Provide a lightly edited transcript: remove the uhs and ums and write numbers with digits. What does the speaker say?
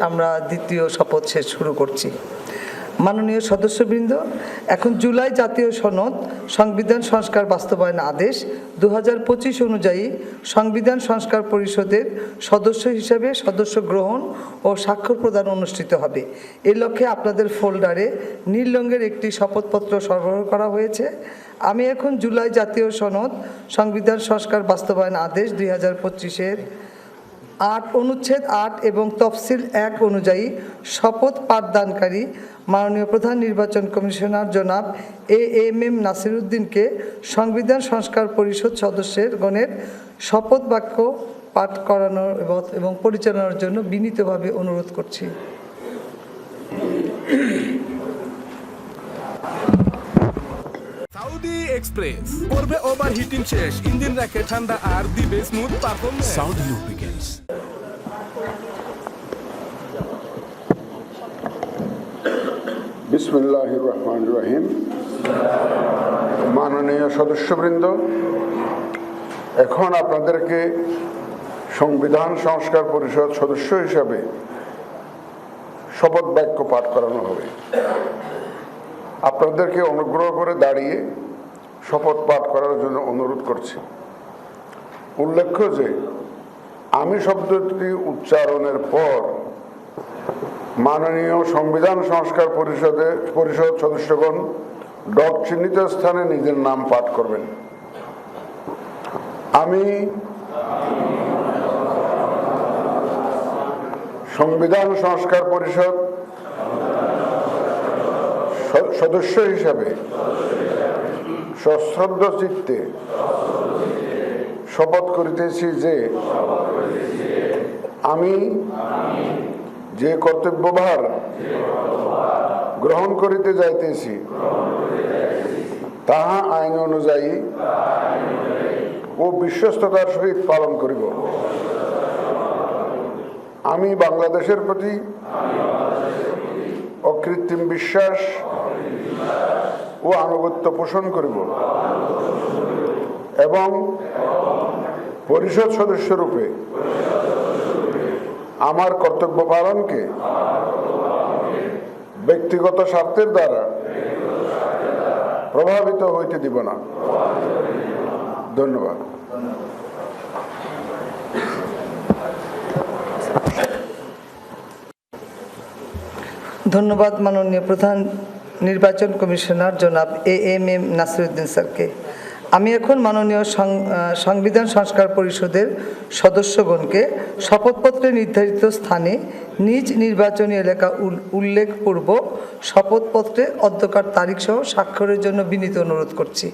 আমরা দ্বিতীয় শপথ শেষ শুরু করছি। মাননীয় সদস্যবৃন্দ, এখন জুলাই জাতীয় সনদ সংবিধান সংস্কার বাস্তবায়ন আদেশ 2025 অনুযায়ী সংবিধান সংস্কার পরিষদের সদস্য হিসেবে সদস্য গ্রহণ ও স্বাক্ষর প্রদান অনুষ্ঠিত হবে। এই লক্ষ্যে আপনাদের ফোল্ডারে নীল রঙের একটি শপথপত্র সরবরাহ করা হয়েছে। আমি এখন জুলাই জাতীয় সনদ সংবিধান সংস্কার বাস্তবায়ন আদেশ 2025-এর 8 অনুচ্ছেদ 8 এবং তফসিল 1 অনুযায়ী শপথ পাঠদানকারী মাননীয় প্রধান নির্বাচন কমিশনার জনাব AMM নাসির উদ্দিনকে সংবিধান সংস্কার পরিষদ সদস্যের গণের শপথ বাক্য পাঠ করানোর এবং পরিচালনার জন্য বিনীতভাবে অনুরোধ করছি। সাউদি এক্সপ্রেস করবে ওভারহিটিং শেষ, ইঞ্জিন রাখে ঠান্ডা আর দিবে স্মুথ পারফরম্যান্স। Southee lubricants. বিসমিল্লাহির রহমানির রহিম। মাননীয় সদস্যবৃন্দ, এখন আপনাদেরকে সংবিধান সংস্কার পরিষদ সদস্য হিসাবে শপথ বাক্য পাঠ করানো হবে। আপনাদেরকে অনুগ্রহ করে দাঁড়িয়ে শপথ পাঠ করার জন্য অনুরোধ করছি। উল্লেখ্য যে আমি শব্দটি উচ্চারণের পর মাননীয় সংবিধান সংস্কার পরিষদ সদস্যগণ ডট চিহ্নিত স্থানে নিজের নাম পাঠ করবেন। আমি সংবিধান সংস্কার পরিষদ সদস্য হিসাবে সশ্রদ্ধ চিত্তে শপথ করিতেছি যে আমি যে কর্তব্যভার গ্রহণ করিতে যাইতেছি তাহা আইন অনুযায়ী ও বিশ্বস্ততার সহিত পালন করিব। আমি বাংলাদেশের প্রতি অকৃত্রিম বিশ্বাস ও আনুগত্য পোষণ করিব এবং পরিষদ সদস্যরূপে আমার কর্তব্য পালনকে ব্যক্তিগত স্বার্থের দ্বারা প্রভাবিত হইতে দিব না। ধন্যবাদ। ধন্যবাদ মাননীয় প্রধান নির্বাচন কমিশনার জনাব AMM নাসির উদ্দিন স্যারকে। আমি এখন মাননীয় সংবিধান সংস্কার পরিষদের সদস্যগণকে শপথপত্রে নির্ধারিত স্থানে নিজ নির্বাচনী এলাকা উল্লেখপূর্বক শপথপত্রে অধ্যকার তারিখ সহ স্বাক্ষরের জন্য বিনীত অনুরোধ করছি।